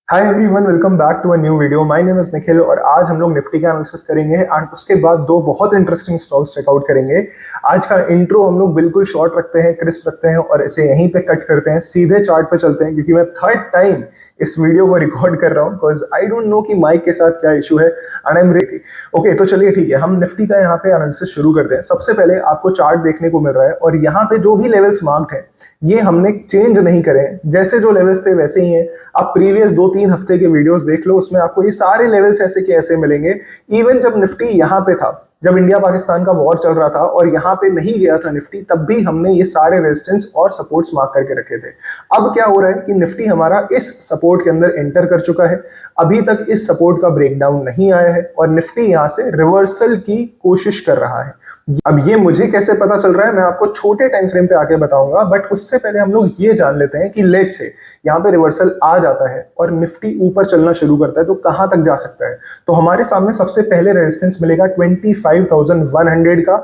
Hi everyone, welcome back to a new video. My name is Nikhil और आज हम लोग निफ्टी का एनालिसिस करेंगे एंड उसके बाद दो बहुत इंटरेस्टिंग स्टॉक्स चेकआउट करेंगे। आज का इंट्रो हम लोग बिल्कुल शॉर्ट रखते हैं, क्रिस्प रखते हैं और इसे यहीं पे कट करते हैं, सीधे चार्ट पे चलते हैं क्योंकि मैं थर्ड टाइम इस वीडियो को रिकॉर्ड कर रहा हूँ बिकॉज आई डोंट नो कि माइक के साथ क्या इशू है and I am ready. Okay, तो चलिए ठीक है, हम निफ्टी का यहाँ पे एनालिसिस शुरू करते हैं। सबसे पहले आपको चार्ट देखने को मिल रहा है और यहाँ पे जो भी लेवल्स मार्क्ड हैं ये हमने चेंज नहीं करे हैं, जैसे जो लेवल्स थे वैसे ही हैं। आप प्रीवियस 2-3 हफ्ते के वीडियोस देख लो, उसमें आपको ये सारे लेवल्स ऐसे के ऐसे मिलेंगे। इवन जब निफ्टी यहाँ पे था, जब इंडिया पाकिस्तान का वॉर चल रहा था और यहाँ पे नहीं गया था निफ्टी, तब भी हमने ये सारे रेजिस्टेंस और सपोर्ट्स मार्क करके रखे थे। अब क्या हो रहा है कि निफ्टी हमारा इस सपोर्ट के अंदर एंटर कर चुका है। अभी तक इस सपोर्ट का ब्रेकडाउन नहीं आया है और निफ्टी यहाँ से रिवर्सल की कोशिश कर रहा है। अब ये मुझे कैसे पता चल रहा है मैं आपको छोटे टाइम फ्रेम पे आके बताऊंगा, बट उससे पहले हम लोग ये जान लेते हैं कि लेट से यहाँ पे रिवर्सल आ जाता है और निफ्टी ऊपर चलना शुरू करता है तो कहां तक जा सकता है। तो हमारे सामने सबसे पहले रेजिस्टेंस मिलेगा 25,100 का।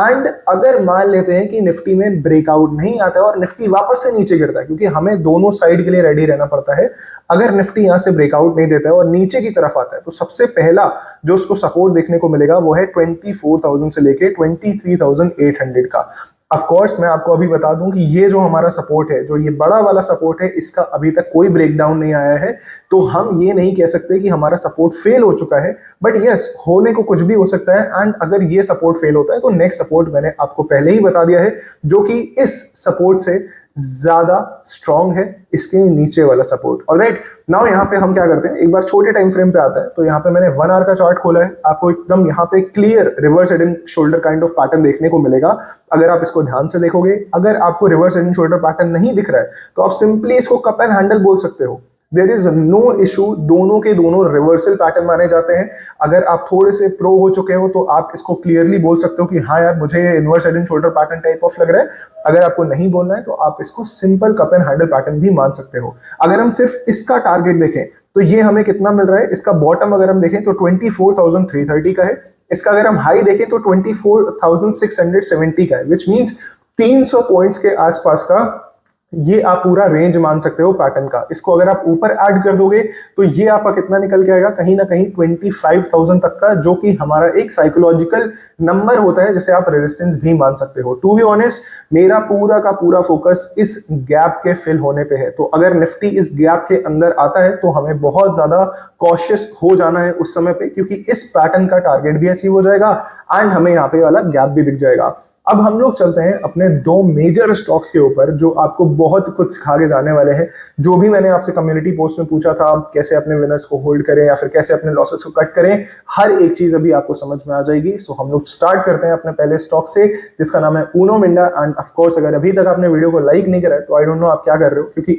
एंड अगर मान लेते हैं कि निफ्टी में ब्रेकआउट नहीं आता है और निफ्टी वापस से नीचे गिरता है, क्योंकि हमें दोनों साइड के लिए रेडी रहना पड़ता है। अगर निफ्टी यहां से ब्रेकआउट नहीं देता है और नीचे की तरफ आता है तो सबसे पहला जो उसको सपोर्ट देखने को मिलेगा वो है 24,000 से लेके 23,800 का। ऑफ कोर्स मैं आपको अभी बता दूं कि ये जो हमारा सपोर्ट है, जो ये बड़ा वाला सपोर्ट है, इसका अभी तक कोई ब्रेकडाउन नहीं आया है। तो हम ये नहीं कह सकते कि हमारा सपोर्ट फेल हो चुका है, बट यस, होने को कुछ भी हो सकता है। एंड अगर ये सपोर्ट फेल होता है तो नेक्स्ट सपोर्ट मैंने आपको पहले ही बता दिया है, जो कि इस सपोर्ट से ज्यादा स्ट्रॉन्ग है, इसके नीचे वाला सपोर्ट। ऑलराइट, नाउ यहाँ पे हम क्या करते हैं, एक बार छोटे टाइम फ्रेम पे आता है तो यहाँ पे मैंने 1 आवर का चार्ट खोला है। आपको एकदम यहाँ पे clear reverse head and shoulder kind of pattern देखने को मिलेगा अगर आप इसको ध्यान से देखोगे। अगर आपको reverse head and shoulder pattern नहीं दिख रहा है तो आप सिंपली इसको कप एंड हैंडल बोल सकते हो। देयर इज नो इशू, दोनों के दोनों रिवर्सल पैटर्न माने जाते हैं। अगर आप थोड़े से प्रो हो चुके हो तो आप इसको क्लियरली बोल सकते हो कि हाँ यार, मुझे ये inverse head and shoulder pattern type of लग रहा है। अगर आपको नहीं बोलना है तो आप इसको simple cup and handle pattern भी मान सकते हो। अगर हम सिर्फ इसका टारगेट देखें तो ये हमें कितना मिल रहा है, इसका बॉटम अगर हम देखें तो 24,330 का है। इसका अगर हम हाई देखें तो 24,670 का है, विच मीन्स 300 पॉइंट्स के आसपास का ये आप पूरा रेंज मान सकते हो पैटर्न का। इसको अगर आप ऊपर ऐड कर दोगे तो ये आपका कितना निकल के आएगा, कहीं ना कहीं 25,000 तक का, जो कि हमारा एक साइकोलॉजिकल नंबर होता है जिसे आप रेजिस्टेंस भी मान सकते हो। टू बी ऑनेस्ट, मेरा पूरा का पूरा फोकस इस गैप के फिल होने पे है। तो अगर निफ्टी इस गैप के अंदर आता है तो हमें बहुत ज्यादा कॉशियस हो जाना है उस समय पे, क्योंकि इस पैटर्न का टारगेट भी अचीव हो जाएगा एंड हमें यहाँ पे वाला गैप भी दिख जाएगा। अब हम लोग चलते हैं अपने दो मेजर स्टॉक्स के ऊपर जो आपको बहुत कुछ सिखा के जाने वाले हैं। जो भी मैंने आपसे कम्युनिटी पोस्ट में पूछा था, कैसे अपने विनर्स को होल्ड करें या फिर कैसे अपने लॉसेस को कट करें, हर एक चीज अभी आपको समझ में आ जाएगी। सो हम लोग स्टार्ट करते हैं अपने पहले स्टॉक से, जिसका नाम है Uno Minda. End of course अगर अभी तक आपने वीडियो को लाइक नहीं करा है तो आई डोंट नो आप क्या कर रहे हो, क्योंकि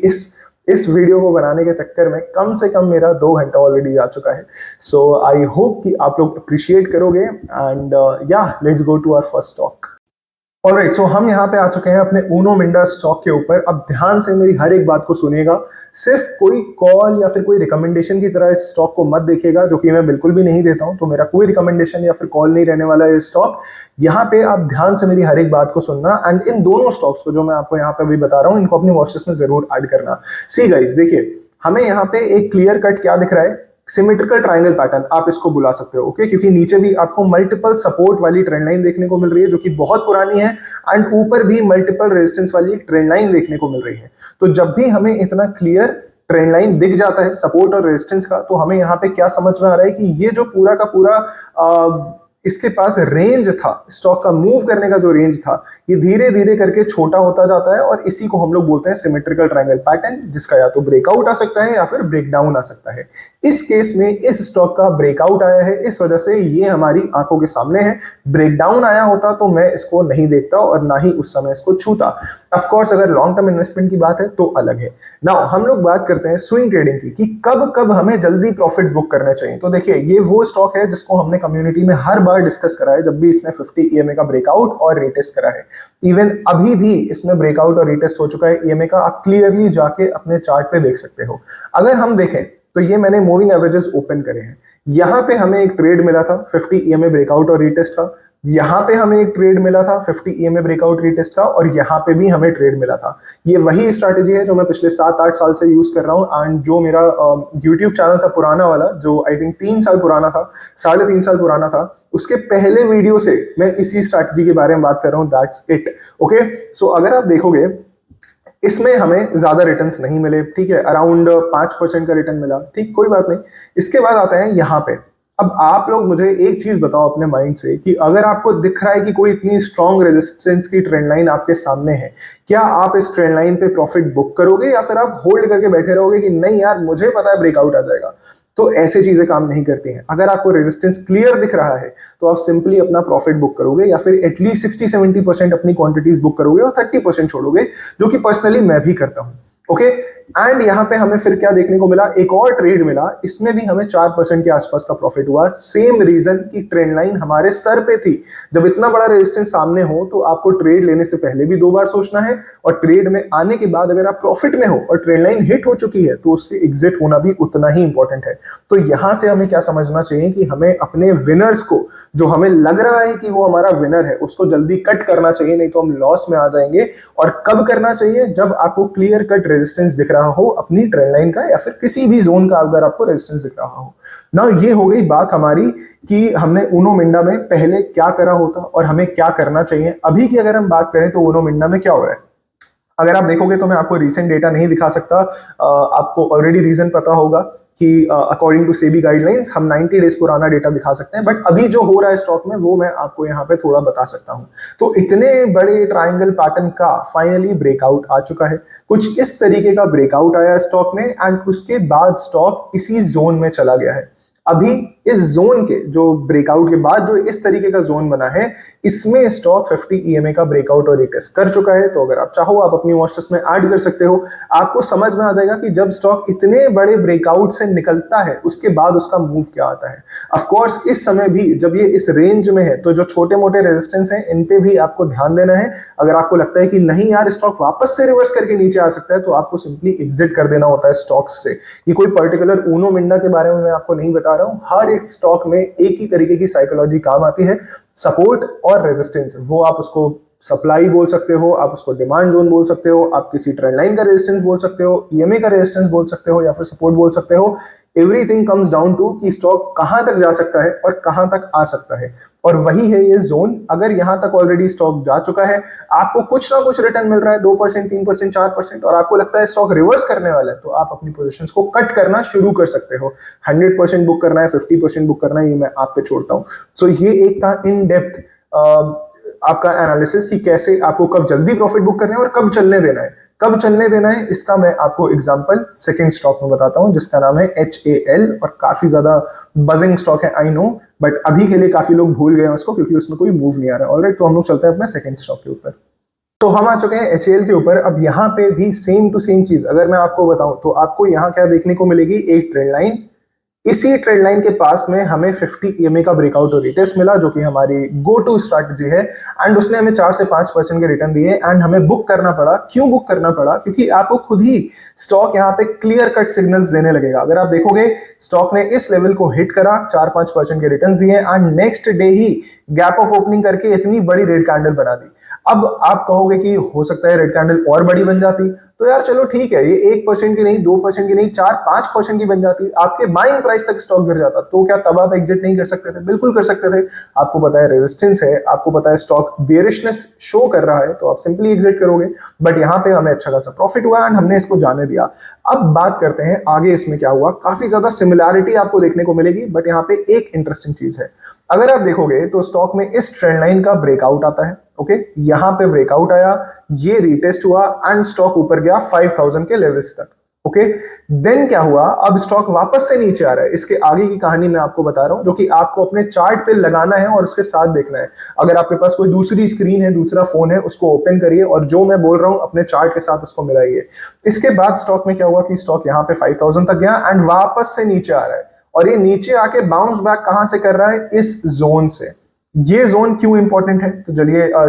इस वीडियो को बनाने के चक्कर में कम से कम मेरा 2 घंटा ऑलरेडी आ चुका है। सो आई होप कि आप लोग अप्रिशिएट करोगे एंड या let's go to our first stock. Alright, so हम यहाँ पे आ चुके हैं अपने ऊनो मिंडा स्टॉक के ऊपर। अब ध्यान से मेरी हर एक बात को सुनिएगा, सिर्फ कोई कॉल या फिर कोई रिकमेंडेशन की तरह इस स्टॉक को मत देखिएगा, जो कि मैं बिल्कुल भी नहीं देता हूं। तो मेरा कोई रिकमेंडेशन या फिर कॉल नहीं रहने वाला है ये स्टॉक। यहाँ पे आप ध्यान से मेरी हर एक बात को सुनना एंड इन दोनों स्टॉक्स को जो मैं आपको यहाँ पे अभी बता रहा हूँ, इनको अपनी वॉच लिस्ट में जरूर ऐड करना। सी गाइस, देखिए हमें यहाँ पे एक क्लियर कट क्या दिख रहा है, सिमेट्रिकल ट्रायंगल पैटर्न आप इसको बुला सकते हो। ओके, क्योंकि नीचे भी आपको मल्टीपल सपोर्ट वाली ट्रेंड लाइन देखने को मिल रही है जो कि बहुत पुरानी है एंड ऊपर भी मल्टीपल रेजिस्टेंस वाली एक ट्रेंड लाइन देखने को मिल रही है। तो जब भी हमें इतना क्लियर ट्रेंड लाइन दिख जाता है सपोर्ट और रेजिस्टेंस का, तो हमें यहाँ पे क्या समझ में आ रहा है कि ये जो पूरा का पूरा इसके पास रेंज था, स्टॉक का मूव करने का जो रेंज था, ये धीरे धीरे करके छोटा होता जाता है और इसी को हम लोग बोलते हैं सिमेट्रिकल ट्रायंगल पैटर्न, जिसका या तो ब्रेकआउट आ सकता है या फिर ब्रेकडाउन आ सकता है। इस केस में इस स्टॉक का ब्रेकआउट आया है, इस वजह से ये हमारी आंखों के सामने है। ब्रेकडाउन आया होता तो मैं इसको नहीं देखता और ना ही उस समय इसको छूता। ऑफ कोर्स अगर लॉन्ग टर्म इन्वेस्टमेंट की बात है तो अलग है। नाउ हम लोग बात करते हैं स्विंग ट्रेडिंग की, कि कब कब हमें जल्दी प्रॉफिट्स बुक करने चाहिए। तो देखिए, ये वो स्टॉक है जिसको हमने कम्युनिटी में हर बार डिस्कस करा है जब भी इसने 50 ईएमए का ब्रेकआउट और रीटेस्ट करा है। इवन अभी भी इसमें ब्रेकआउट और रीटेस्ट हो चुका है ईएमए का, आप क्लियरली जाके अपने चार्ट पे देख सकते हो। अगर हम देखें तो ये मैंने मूविंग एवरेजेस ओपन करे हैं। यहां पे हमें एक ट्रेड मिला था 50 ईएमए ब्रेकआउट और रीटेस्ट का, यहाँ पे हमें एक ट्रेड मिला था 50 EMA ब्रेकआउट रीटेस्ट का, और यहाँ पे भी हमें ट्रेड मिला था। ये वही स्ट्रैटेजी है जो मैं पिछले 7-8 साल से यूज कर रहा हूँ। एंड जो मेरा यूट्यूब चैनल था पुराना वाला, जो आई थिंक 3 साल पुराना था, 3.5 साल पुराना था, उसके पहले वीडियो से मैं इसी स्ट्रैटेजी के बारे में बात कर रहा हूँ। That's it. ओके, सो अगर आप देखोगे इसमें हमें ज्यादा रिटर्न्स नहीं मिले, ठीक है, अराउंड 5% का रिटर्न मिला, ठीक, कोई बात नहीं। इसके बाद आता है यहाँ पे। अब आप लोग मुझे एक चीज बताओ अपने माइंड से कि अगर आपको दिख रहा है कि कोई इतनी स्ट्रॉन्ग रेजिस्टेंस की ट्रेंड लाइन आपके सामने है, क्या आप इस ट्रेंड लाइन पे प्रॉफिट बुक करोगे या फिर आप होल्ड करके बैठे रहोगे कि नहीं यार मुझे पता है ब्रेकआउट आ जाएगा? तो ऐसे चीजें काम नहीं करती हैं। अगर आपको रेजिस्टेंस क्लियर दिख रहा है तो आप सिंपली अपना प्रॉफिट बुक करोगे, या फिर एटलीस्ट 60-70% अपनी क्वांटिटीज बुक करोगे और 30% छोड़ोगे, जो कि पर्सनली मैं भी करता हूं। ओके, एंड यहां पे हमें फिर क्या देखने को मिला, एक और ट्रेड मिला, इसमें भी हमें 4% के आसपास का प्रॉफिट हुआ। सेम रीजन की ट्रेंड लाइन हमारे सर पे थी। जब इतना बड़ा रेजिस्टेंस सामने हो तो आपको ट्रेड लेने से पहले भी 2 बार सोचना है, और ट्रेड में आने के बाद अगर आप प्रॉफिट में हो और ट्रेंड लाइन हिट हो चुकी है तो उससे एग्जिट होना भी उतना ही इंपॉर्टेंट है। तो यहां से हमें क्या समझना चाहिए कि हमें अपने विनर्स को, जो हमें लग रहा है कि वो हमारा विनर है, उसको जल्दी कट करना चाहिए, नहीं तो हम लॉस में आ जाएंगे। और कब करना चाहिए? जब आपको क्लियर कट रेजिस्टेंस दिख रहा हो अपनी ट्रेंड लाइन का, या फिर किसी भी जोन का अगर आपको रेजिस्टेंस दिख रहा हो ना। ये हो गई बात हमारी कि हमने उनो मिंडा में पहले क्या करा होता और हमें क्या करना चाहिए। अभी की अगर हम बात करें तो उनो मिंडा में क्या हो रहा है, अगर आप देखोगे तो मैं आपको रीसेंट डेटा नहीं दिखा सकता। आपको ऑलरेडी रीजन पता होगा कि अकॉर्डिंग टू सेबी गाइडलाइंस हम 90 डेज पुराना डेटा दिखा सकते हैं, बट अभी जो हो रहा है स्टॉक में वो मैं आपको यहाँ पे थोड़ा बता सकता हूँ। तो इतने बड़े ट्रायंगल पैटर्न का फाइनली ब्रेकआउट आ चुका है। कुछ इस तरीके का ब्रेकआउट आया स्टॉक में, एंड उसके बाद स्टॉक इसी जोन में चला गया है। अभी इस जोन के जो ब्रेकआउट के बाद जो इस तरीके का जोन बना है, इसमें स्टॉक 50 EMA का ब्रेकआउट और रिटेस्ट कर चुका है। तो अगर आप चाहो आप अपनी वॉच लिस्ट में ऐड कर सकते हो। आपको समझ में आ जाएगा कि जब स्टॉक इतने बड़े ब्रेकआउट से निकलता है उसके बाद उसका मूव क्या आता है। ऑफ कोर्स इस समय भी जब ये इस रेंज में है तो जो छोटे मोटे रेजिस्टेंस हैं इन पे भी आपको ध्यान देना है। अगर आपको लगता है कि नहीं यार स्टॉक वापस से रिवर्स करके नीचे आ सकता है तो आपको सिंपली एग्जिट कर देना होता है स्टॉक्स से। ये कोई पर्टिकुलर ऊनो मिंडा के बारे में मैं आपको नहीं बता रहा हूं। हर एक स्टॉक में एक ही तरीके की साइकोलॉजी काम आती है, सपोर्ट और रेजिस्टेंस। वो आप उसको सप्लाई बोल सकते हो, आप उसको डिमांड जोन बोल सकते हो, आप किसी ट्रेंड लाइन का रेजिस्टेंस बोल सकते हो, ईएमए का रेजिस्टेंस बोल सकते हो, या फिर सपोर्ट बोल सकते हो। एवरीथिंग कम्स डाउन टू कि स्टॉक कहां तक जा सकता है और कहां तक आ सकता है, और वही है ये जोन। अगर यहां तक ऑलरेडी स्टॉक जा चुका है, आपको कुछ ना कुछ रिटर्न मिल रहा है 2%, 3%, 4%, और आपको लगता है स्टॉक रिवर्स करने वाला है, तो आप अपनी पोजीशंस को कट करना शुरू कर सकते हो। 100% बुक करना है, 50% बुक करना है, ये मैं आप पे छोड़ता हूं। सो ये एक था इन डेप्थ आपका एनालिसिस कि कैसे आपको कब जल्दी प्रॉफिट बुक करना है और कब चलने देना है। कब चलने देना है इसका मैं आपको एग्जांपल सेकंड स्टॉक में बताता हूं, जिसका नाम है HAL, और काफी ज्यादा बजिंग स्टॉक है, आई नो, बट अभी के लिए काफी लोग भूल गए हैं उसको क्योंकि उसमें कोई मूव नहीं आ रहा है। ऑलराइट, तो हम लोग चलते हैं अपने सेकंड स्टॉक के ऊपर। तो हम आ चुके हैं HAL के ऊपर। अब यहाँ पे भी सेम टू सेम चीज अगर मैं आपको बताऊं तो आपको यहाँ क्या देखने को मिलेगी, एक ट्रेंड लाइन। इसी ट्रेंड लाइन के पास में हमें 50 EMA का ब्रेकआउट और रिटेस्ट मिला, जो कि हमारी गो टू स्ट्रैटेजी है, एंड उसने हमें 4 से 5% के रिटर्न दिए। एंड हमें बुक करना पड़ा। क्यों बुक करना पड़ा? क्योंकि आपको खुद ही स्टॉक यहाँ पे क्लियर कट सिग्नल्स देने लगेगा। अगर आप देखोगे स्टॉक ने इस लेवल को हिट करा, 4-5% के रिटर्न दिए, and next day he gap up opening करके इतनी बड़ी रेड कैंडल बना दी। अब आप कहोगे कि हो सकता है रेड कैंडल और बड़ी बन जाती, तो यार चलो ठीक है, ये 1% की नहीं, 2% की नहीं, 4-5% की बन जाती, आपके बाइंग प्राइस तक स्टॉक गिर जाता, तो क्या तब आप एग्जिट नहीं कर सकते थे? बिल्कुल कर सकते थे। आपको पता है रेजिस्टेंस है, आपको पता है स्टॉक बेरिशनेस शो कर रहा है, तो आप सिंपली एग्जिट करोगे। बट यहाँ पे हमें अच्छा खासा प्रॉफिट हुआ एंड हमने इसको जाने दिया। अब बात करते हैं आगे इसमें क्या हुआ। काफी ज्यादा सिमिलैरिटी आपको देखने को मिलेगी, बट यहाँ पे एक इंटरेस्टिंग चीज है। अगर आप देखोगे तो स्टॉक में इस ट्रेंड लाइन का ब्रेकआउट आता है। ओके, यहां पे ब्रेकआउट आया, ये रीटेस्ट हुआ एंड स्टॉक ऊपर गया 5000 के लेवल्स तक। ओके, देन क्या हुआ, अब स्टॉक वापस से नीचे आ रहा है। इसके आगे की कहानी मैं आपको बता रहा हूं, जो कि आपको अपने चार्ट पे लगाना है और उसके साथ देखना है। अगर आपके पास कोई दूसरी स्क्रीन है, दूसरा फोन है, उसको ओपन करिए और जो मैं बोल रहा हूं अपने चार्ट के साथ उसको मिलाइए। इसके बाद स्टॉक में क्या हुआ कि स्टॉक यहां पे 5000 तक गया एंड वापस से नीचे आ रहा है, और ये नीचे आके बाउंस बैक कहां से कर रहा है? इस जोन से। ये जोन क्यों इंपॉर्टेंट है? तो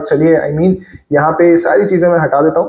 चलिए आई मीन यहाँ पे सारी चीजें मैं हटा देता हूं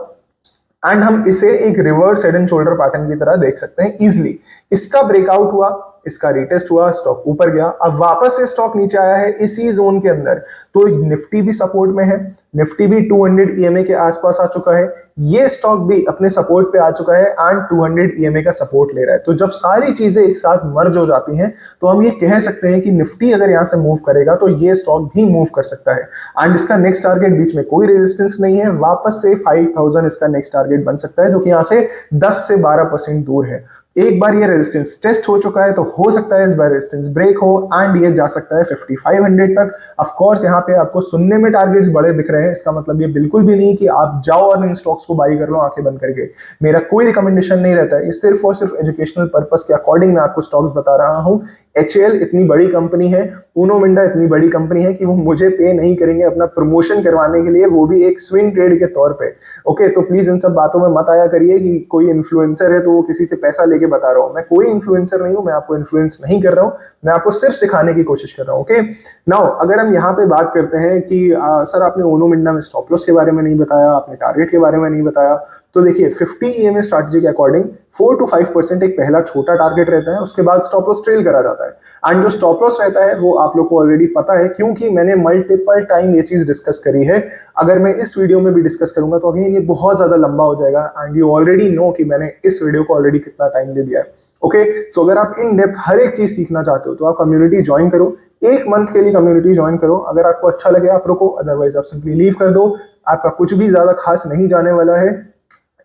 एंड हम इसे एक reverse head and shoulder pattern की तरह देख सकते हैं इजिली। इसका ब्रेकआउट हुआ, इसका रिटेस्ट हुआ, स्टॉक ऊपर गया, अब वापस से स्टॉक नीचे आया है इसी जोन के अंदर। तो निफ्टी भी सपोर्ट में है, निफ्टी भी 200 ईएमए के आसपास आ चुका है, ये स्टॉक भी अपने सपोर्ट पे आ चुका है एंड 200 ईएमए का सपोर्ट ले रहा है। तो जब सारी चीजें एक साथ मर्ज हो जाती हैं तो हम ये कह सकते हैं कि निफ्टी अगर यहां से मूव करेगा तो ये स्टॉक भी मूव कर सकता है। एंड इसका नेक्स्ट टारगेट, बीच में कोई रेजिस्टेंस नहीं है, वापस से 5000 इसका नेक्स्ट टारगेट बन सकता है, जो कि यहां से 10 से 12% दूर है। एक बार ये रेजिस्टेंस टेस्ट हो चुका है तो हो सकता है इस बार रेजिस्टेंस ब्रेक हो एंड ये जा सकता है 5500 तक। ऑफ कोर्स यहाँ पे आपको सुनने में टारगेट्स बड़े दिख रहे हैं, इसका मतलब ये बिल्कुल भी नहीं कि आप जाओ और इन स्टॉक्स को बाई कर लो आंखें बंद करके। मेरा कोई रिकमेंडेशन नहीं रहता है, ये सिर्फ और सिर्फ एजुकेशनल पर्पस के अकॉर्डिंग मैं आपको स्टॉक्स बता रहा हूँ। HAL इतनी बड़ी कंपनी है, उनो मिंडा इतनी बड़ी कंपनी है कि वो मुझे पे नहीं करेंगे अपना प्रमोशन करवाने के लिए, वो भी एक स्विंग ट्रेड के तौर पे। ओके, तो प्लीज इन सब बातों में मत आया करिए कि कोई इन्फ्लुएंसर है तो वो किसी से पैसा लेके बता रहा हूं। मैं कोई इन्फ्लुएंसर नहीं हूं, मैं आपको इन्फ्लुएंस नहीं कर रहा हूं, मैं आपको सिर्फ सिखाने की कोशिश कर रहा हूं। ओके, नाउ अगर हम यहाँ पे बात करते हैं कि सर आपने उनो मिंडा में स्टॉप लॉस के बारे में नहीं बताया, आपने टारगेट के बारे में नहीं बताया, तो देखिए 50 EMA स्ट्रैटेजी के अकॉर्डिंग 4 to 5% एक पहला छोटा टारगेट रहता है, उसके बाद स्टॉप लॉस ट्रेल करा जाता है। एंड जो स्टॉप लॉस रहता है वो आप लोग को ऑलरेडी पता है क्योंकि मैंने मल्टीपल टाइम ये चीज डिस्कस करी है। अगर मैं इस वीडियो में भी डिस्कस करूंगा तो अगेन ये बहुत ज्यादा लंबा हो जाएगा एंड यू ऑलरेडी नो कि मैंने इस वीडियो को ऑलरेडी कितना टाइम दे दिया है। ओके, सो अगर आप इन डेप्थ हर एक चीज सीखना चाहते हो तो आप कम्युनिटी ज्वाइन करो, 1 मंथ के लिए कम्युनिटी ज्वाइन करो। अगर आपको अच्छा लगे आप रुको, अदरवाइज आप सिंपली लीव कर दो। आपका कुछ भी ज्यादा खास नहीं जाने वाला है,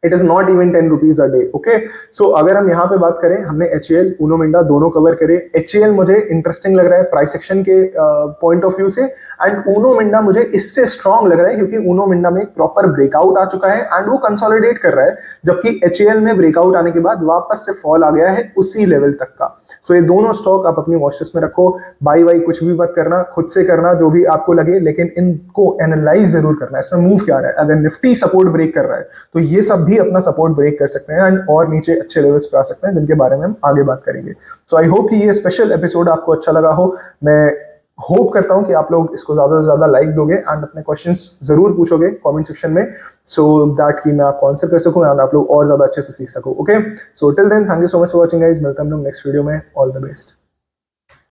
it is not even 10 rupees a day. Okay, so अगर हम यहाँ पे बात करें, हमने HAL उनो मिंडा दोनों कवर करे। HAL मुझे इंटरेस्टिंग लग रहा है प्राइस एक्शन के पॉइंट ऑफ व्यू से, एंड उनो मिंडा मुझे इससे स्ट्रांग लग रहा है क्योंकि उनो मिंडा में एक प्रॉपर ब्रेकआउट आ चुका है एंड वो कंसोलिडेट कर रहा है, जबकि HAL में ब्रेकआउट आने के बाद वापस से फॉल आ गया है उसी लेवल तक का। सो ये दोनों स्टॉक आप अपनी वॉच लिस्ट में रखो, बाई वाई कुछ भी मत करना, खुद से करना जो भी आपको लगे, लेकिन इनको एनालाइज जरूर करना है, इसमें मूव क्या रहा है। अगर निफ्टी सपोर्ट ब्रेक कर रहा है तो ये सब भी अपना सपोर्ट ब्रेक कर सकते हैं एंड और नीचे अच्छे लेवल्स पे आ सकते हैं, जिनके बारे में हम आगे बात करेंगे। सो आई होप कि ये स्पेशल एपिसोड आपको अच्छा लगा हो। मैं होप करता हूं कि आप लोग इसको ज्यादा से ज्यादा लाइक दोगे एंड अपने क्वेश्चंस जरूर पूछोगे कमेंट सेक्शन में, सो दैट कि मैं आपको आंसर कर सकूं एंड आप लोग और ज्यादा अच्छे से सीख सको। Okay, so till then thank you so much for watching guys, मिलते हैं हम लोग नेक्स्ट वीडियो में। All the best.